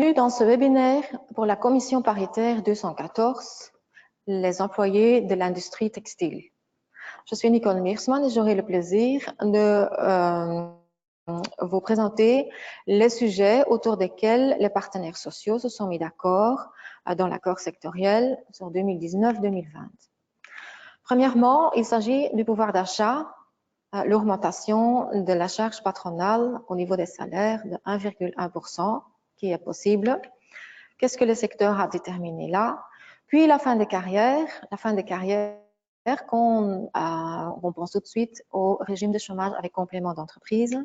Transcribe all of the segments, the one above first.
Dans ce webinaire pour la commission paritaire 214, les employés de l'industrie textile. Je suis Nicole Meersman et j'aurai le plaisir de vous présenter les sujets autour desquels les partenaires sociaux se sont mis d'accord dans l'accord sectoriel sur 2019-2020. Premièrement, il s'agit du pouvoir d'achat, l'augmentation de la charge patronale au niveau des salaires de 1,1%, qui est possible. Qu'est-ce que le secteur a déterminé là? Puis la fin des carrières qu'on pense tout de suite au régime de chômage avec complément d'entreprise.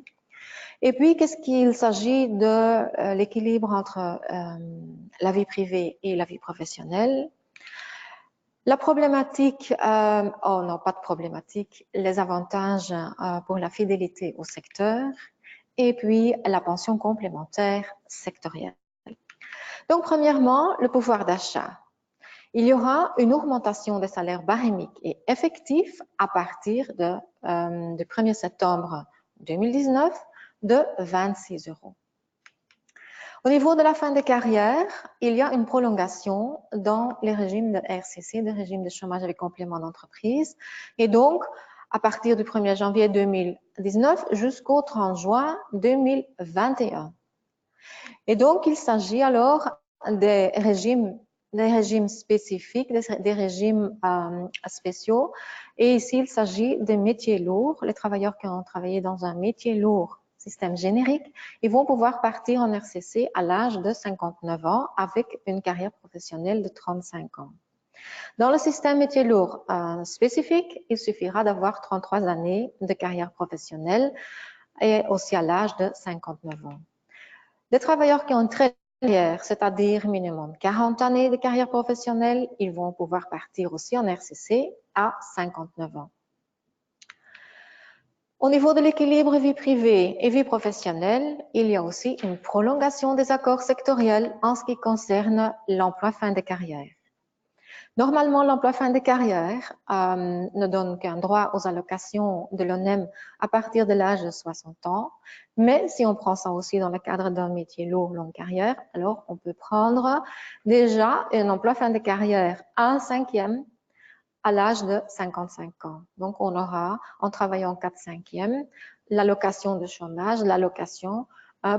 Et puis, qu'est-ce qu'il s'agit de l'équilibre entre la vie privée et la vie professionnelle? La problématique, oh non, pas de problématique, les avantages pour la fidélité au secteur et puis la pension complémentaire sectorielle. Donc, premièrement, le pouvoir d'achat. Il y aura une augmentation des salaires barémiques et effectifs à partir du 1er septembre 2019 de 26 €. Au niveau de la fin des carrières, il y a une prolongation dans les régimes de RCC, de régime de chômage avec complément d'entreprise. Et donc, à partir du 1er janvier 2019 jusqu'au 30 juin 2021. Et donc, il s'agit alors des régimes spécifiques, des régimes spéciaux. Et ici, il s'agit des métiers lourds. Les travailleurs qui ont travaillé dans un métier lourd, système générique, ils vont pouvoir partir en RCC à l'âge de 59 ans avec une carrière professionnelle de 35 ans. Dans le système métier lourd spécifique, il suffira d'avoir 33 années de carrière professionnelle et aussi à l'âge de 59 ans. Les travailleurs qui ont une très carrière, c'est-à-dire minimum 40 années de carrière professionnelle, ils vont pouvoir partir aussi en RCC à 59 ans. Au niveau de l'équilibre vie privée et vie professionnelle, il y a aussi une prolongation des accords sectoriels en ce qui concerne l'emploi fin de carrière. Normalement, l'emploi fin de carrière ne donne qu'un droit aux allocations de l'ONEM à partir de l'âge de 60 ans. Mais si on prend ça aussi dans le cadre d'un métier lourd, longue carrière, alors on peut prendre déjà un emploi fin de carrière à 1/5 à l'âge de 55 ans. Donc, on aura, en travaillant 4/5, l'allocation de chômage, l'allocation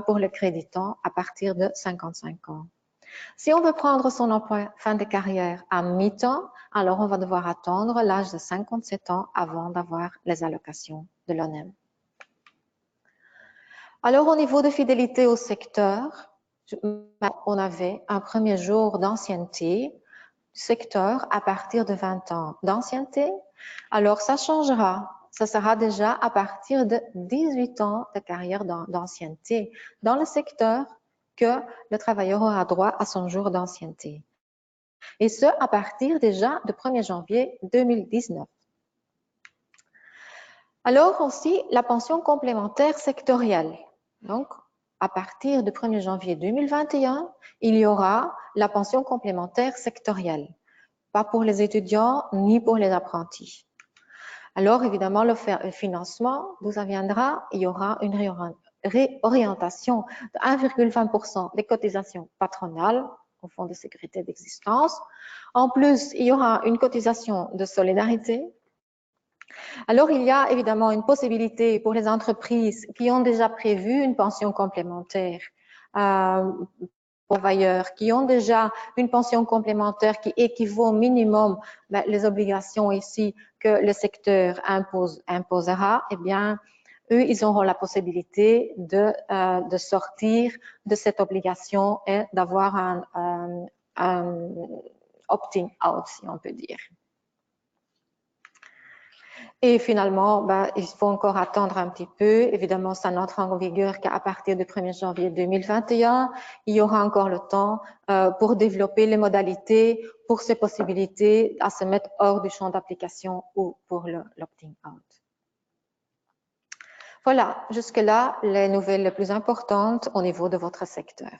pour le créditant à partir de 55 ans. Si on veut prendre son emploi fin de carrière à mi-temps, alors on va devoir attendre l'âge de 57 ans avant d'avoir les allocations de l'ONEM. Alors, au niveau de fidélité au secteur, on avait un premier jour d'ancienneté du secteur à partir de 20 ans d'ancienneté. Alors, ça changera. Ça sera déjà à partir de 18 ans de carrière d'ancienneté dans le secteur que le travailleur aura droit à son jour d'ancienneté. Et ce, à partir déjà du 1er janvier 2019. Alors aussi, la pension complémentaire sectorielle. Donc, à partir du 1er janvier 2021, il y aura la pension complémentaire sectorielle. Pas pour les étudiants, ni pour les apprentis. Alors, évidemment, le financement, d'où ça viendra, il y aura une réorientation de 1,20% des cotisations patronales au Fonds de sécurité d'existence. En plus, il y aura une cotisation de solidarité. Alors, il y a évidemment une possibilité pour les entreprises qui ont déjà prévu une pension complémentaire pourvoyeurs, qui ont déjà une pension complémentaire qui équivaut au minimum les obligations ici que le secteur imposera, eh bien, eux, ils auront la possibilité de sortir de cette obligation et d'avoir un opting out, si on peut dire. Et finalement, il faut encore attendre un petit peu. Évidemment, ça n'entre en vigueur qu'à partir du 1er janvier 2021. Il y aura encore le temps pour développer les modalités pour ces possibilités à se mettre hors du champ d'application ou pour l'opting out. Voilà, jusque-là, les nouvelles les plus importantes au niveau de votre secteur.